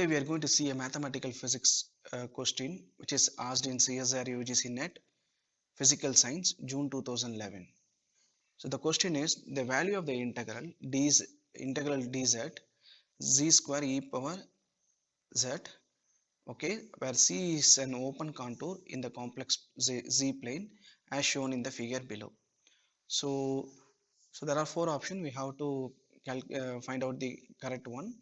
Today we are going to see a mathematical physics question which is asked in CSIR UGC NET Physical Science June 2011. So the question is the value of the integral dz z square e power z, okay, where C is an open contour in the complex z plane as shown in the figure below. So there are four options. We have to find out the correct one.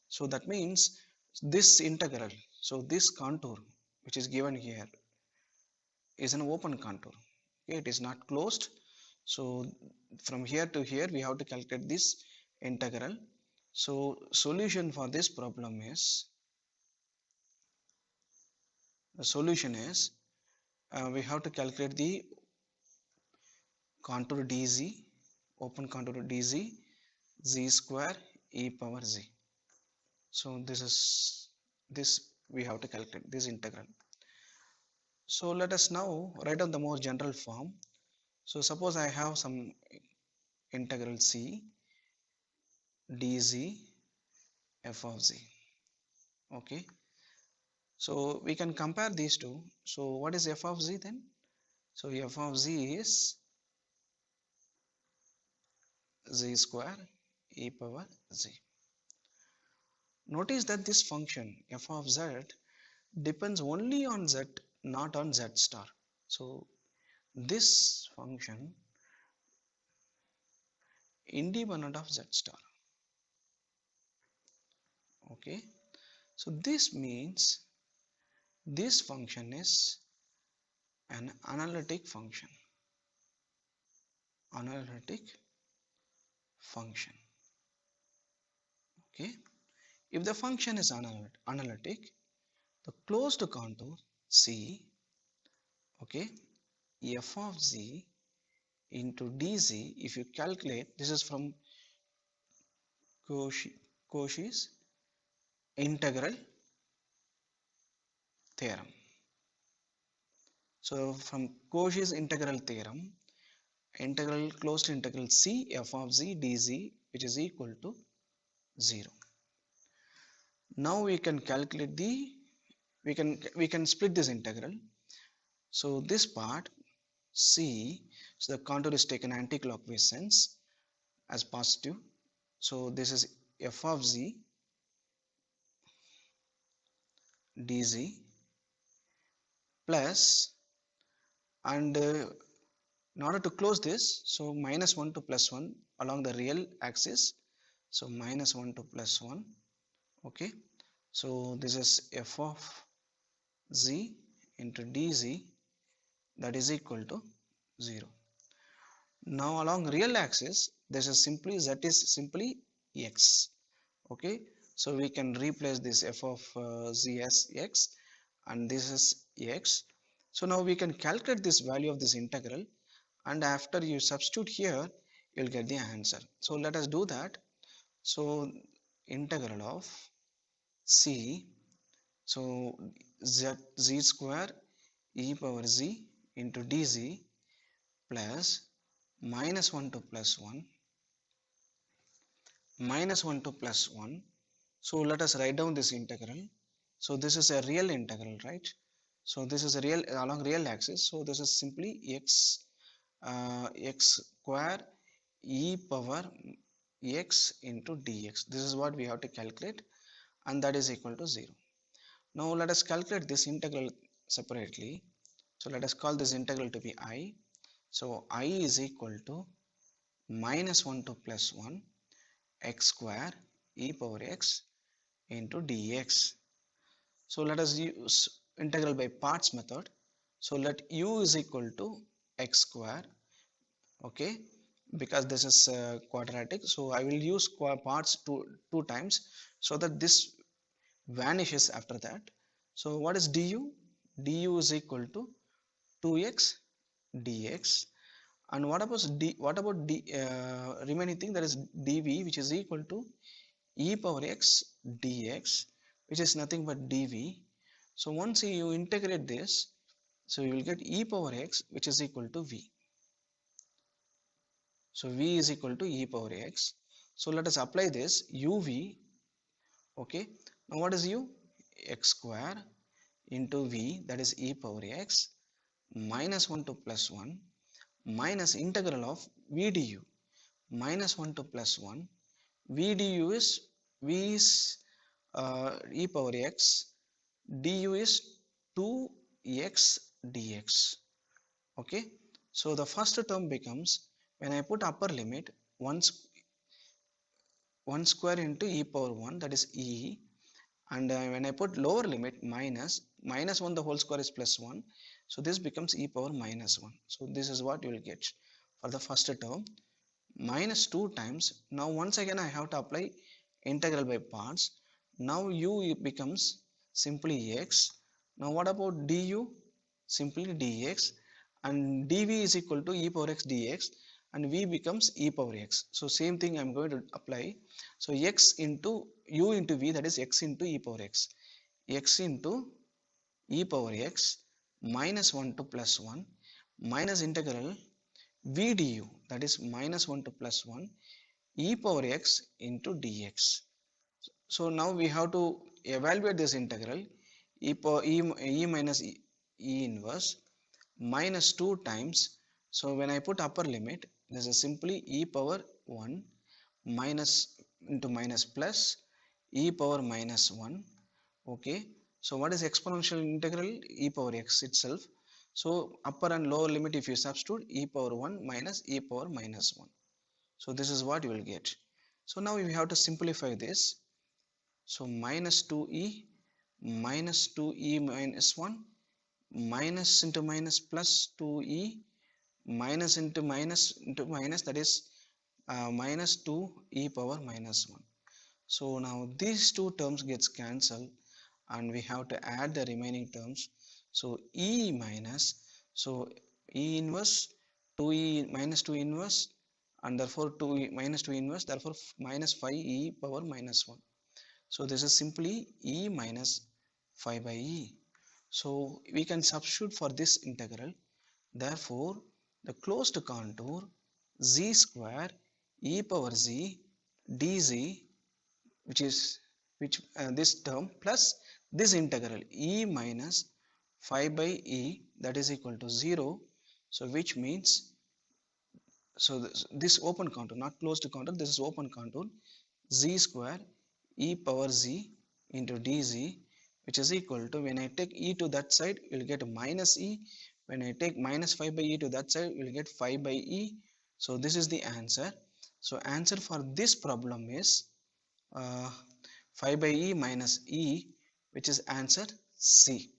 So that means this integral, so this contour which is given here is an open contour. Okay, it is not closed. So from here to here we have to calculate this integral. So solution for this problem is, the solution is we have to calculate the contour dz, open contour dz, z square e power z. So this we have to calculate this integral. So let us now write down the more general form. So suppose I have some integral c dz f of z. Okay, so we can compare these two. So what is f of z then? So f of z is z square e power z. Notice that this function f of z depends only on z, not on z star. So this function independent of z star. Okay, so this means this function is an analytic function. Okay, if the function is analytic, the closed contour C, okay, f of z into dz, if you calculate, this is from Cauchy's integral theorem. So from Cauchy's integral theorem, closed integral c f of z dz, which is equal to 0. Now we can calculate we can split this integral. So this part c, so the contour is taken anti-clockwise sense as positive. So this is f of z dz plus, and in order to close this, so minus 1 to plus 1 along the real axis. So minus 1 to plus 1. Okay, so this is f of z into dz, that is equal to 0. Now along real axis, this is simply z is simply x. Okay, so we can replace this f of z as x, and this is x. So now we can calculate this value of this integral, and after you substitute here, you'll get the answer. So let us do that. So integral of c, so z square e power z into dz plus minus 1 to plus 1, minus 1 to plus 1. So let us write down this integral. So this is a real integral, right? So this is a real along real axis. So this is simply x square e power x into dx. This is what we have to calculate, and that is equal to 0. Now let us calculate this integral separately. So let us call this integral to be I. So I is equal to minus 1 to plus 1 x square e power x into dx. So let us use integral by parts method. So let u is equal to x square, okay, because this is quadratic. So I will use parts two times so that this vanishes after that. So what is du? Du is equal to 2x dx. And what about remaining thing, that is dv, which is equal to e power x dx, which is nothing but dv. So once you integrate this, so you will get e power x, which is equal to v. So v is equal to e power x. So let us apply this uv, okay. Now what is u? X square into v, that is e power x, minus 1 to plus 1 minus integral of v du. Minus 1 to plus 1, v du is v is e power x, du is 2x dx. Okay, so the first term becomes, when I put upper limit, 1 square into e power 1, that is e, and when I put lower limit, minus 1 the whole square is plus 1, so this becomes e power minus 1. So this is what you will get for the first term, minus 2 times. Now once again I have to apply integral by parts. Now u becomes simply x. Now what about du? Simply dx, and dv is equal to e power x dx, and v becomes e power x. So same thing I am going to apply. So x into u into v, that is x into e power x, x into e power x minus 1 to plus 1 minus integral v du, that is minus 1 to plus 1 e power x into dx. So now we have to evaluate this integral, e minus e inverse minus 2 times. So when I put upper limit, this is simply e power 1 minus into minus plus e power minus 1. Okay, so what is exponential integral? E power x itself. So upper and lower limit, if you substitute, e power 1 minus e power minus 1. So this is what you will get. So now we have to simplify this. So minus 2e minus 2e minus 1 minus into minus plus 2e minus into minus, that is minus 2 e power minus 1. So now these two terms gets cancelled and we have to add the remaining terms. So e minus, so e inverse 2e minus 2 inverse, and therefore 2e minus 2 inverse, therefore minus 5e power minus 1. So this is simply e minus 5 by e. So we can substitute for this integral. Therefore the closed contour z square e power z dz, which this term plus this integral e minus 5 by e, that is equal to 0. So which means, so this open contour, not closed contour, this is open contour, z square e power z into dz, which is equal to, when I take e to that side, you will get minus e. When I take minus 5 by e to that side, you will get 5 by e. So this is the answer. So answer for this problem is 5 by e minus e, which is answer C.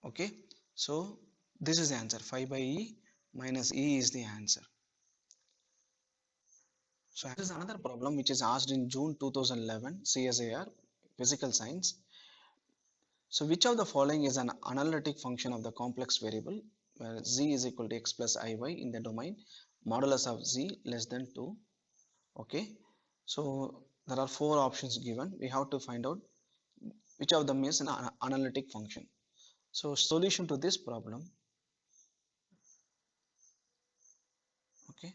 Okay, so this is the answer, 5 by e minus e is the answer. So this is another problem which is asked in June 2011 CSIR Physical Science. So which of the following is an analytic function of the complex variable where z is equal to x plus iy in the domain modulus of z less than 2? Okay, so there are 4 options given. We have to find out which of them is an analytic function. So solution to this problem. Okay,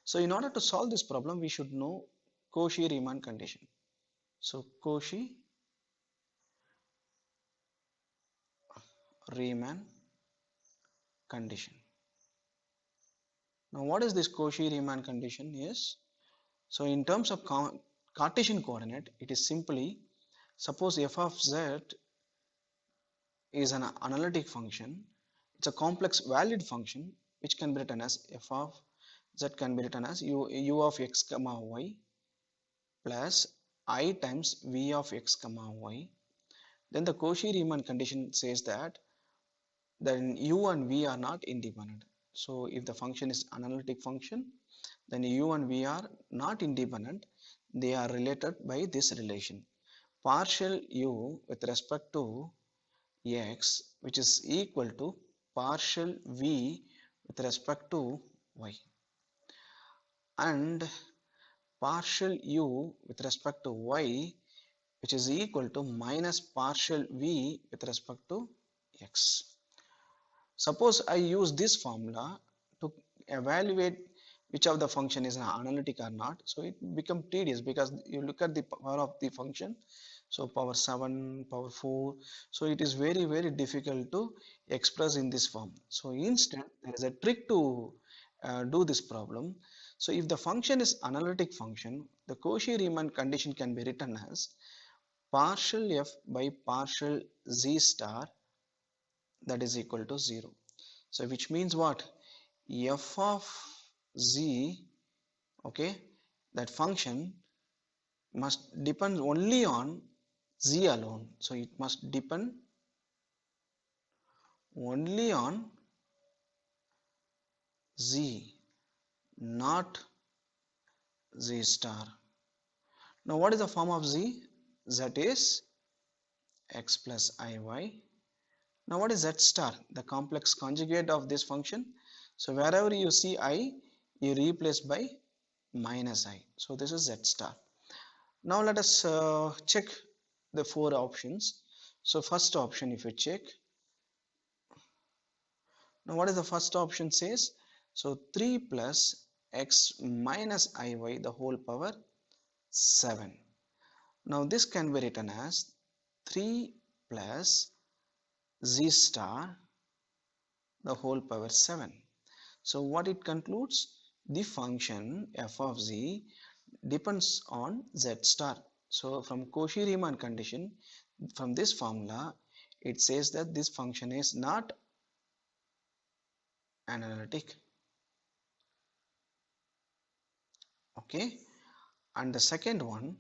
so in order to solve this problem, we should know Cauchy-Riemann condition. So Cauchy-Riemann condition. Now what is this Cauchy-Riemann condition is? So in terms of Cartesian coordinate, it is simply, suppose f of z is an analytic function. It's a complex valued function which can be written as f of z can be written as u of x comma y plus I times v of x comma y. Then the Cauchy-Riemann condition says that then u and v are not independent. So if the function is an analytic function, then u and v are not independent. They are related by this relation. Partial u with respect to x, which is equal to partial v with respect to y, and partial u with respect to y, which is equal to minus partial v with respect to x. Suppose I use this formula to evaluate which of the function is analytic or not. So it become tedious because you look at the power of the function, so power 7, power 4, so it is very difficult to express in this form. So instead there is a trick to do this problem. So if the function is analytic function, the Cauchy-Riemann condition can be written as partial f by partial z star, that is equal to 0. So which means what? F of z, okay, that function must depend only on z alone. So it must depend only on z, not z star. Now what is the form of z? Z is x plus iy. Now what is z star? The complex conjugate of this function. So wherever you see I, you replace by minus I. So this is z star. Now let us check the four options. So first option, if you check, now what is the first option says? So 3 plus x minus iy the whole power 7. Now this can be written as 3 plus z star the whole power 7. So what it concludes? The function f of z depends on z star. So from Cauchy-Riemann condition, from this formula, it says that this function is not analytic. Okay, and the second one,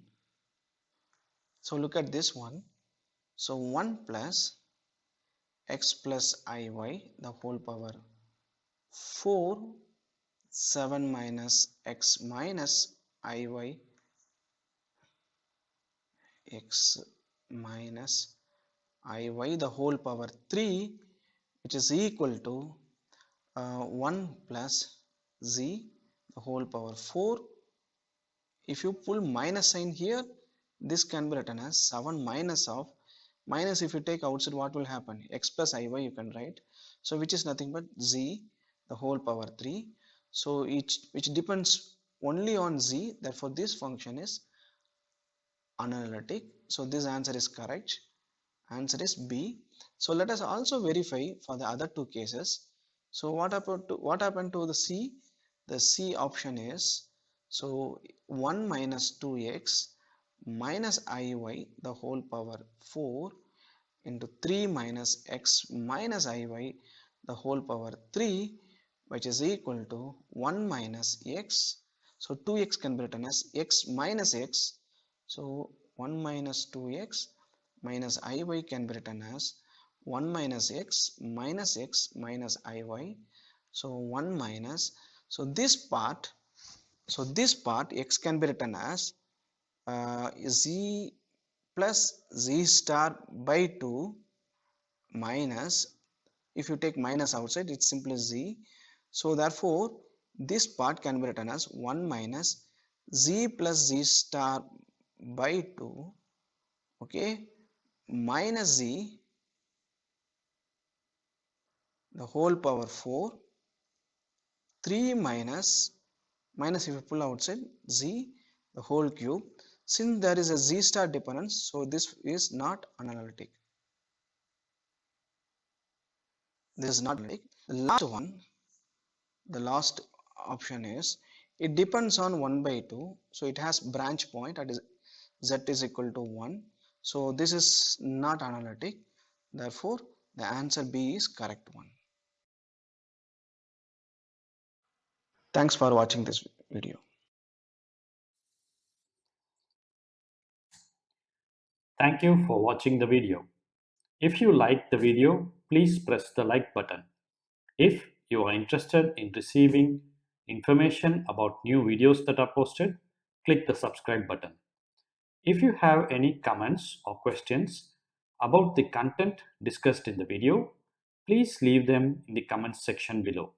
so look at this one. So 1 plus x plus iy the whole power 4, 7 minus x minus iy, x minus iy the whole power 3, which is equal to 1 plus z the whole power 4. If you pull minus sign here, this can be written as 7 minus of minus. If you take outside, what will happen? X plus iy you can write, so which is nothing but z the whole power 3. So which depends only on z, therefore this function is analytic. So this answer is correct. Answer is B. So let us also verify for the other two cases. So what happened to the C? The C option is, so 1 minus 2x minus iy the whole power 4 into 3 minus x minus iy the whole power 3, which is equal to 1 minus x. So 2x can be written as x minus x. So 1 minus 2x minus iy can be written as 1 minus x minus x minus iy. So 1 minus, so this part x can be written as z plus z star by 2 minus, if you take minus outside, it's simply z. So therefore this part can be written as 1 minus z plus z star by 2, okay, minus z the whole power 4, 3 minus if you pull outside z the whole cube. Since there is a z star dependence, so this is not analytic. This is not analytic. The last one, the last option is, it depends on 1 by 2, so it has branch point, that is z is equal to 1. So this is not analytic, therefore the answer B is correct one. Thanks for watching this video. Thank you for watching the video. If you liked the video, please press the like button. If you are interested in receiving information about new videos that are posted, click the subscribe button. If you have any comments or questions about the content discussed in the video, please leave them in the comments section below.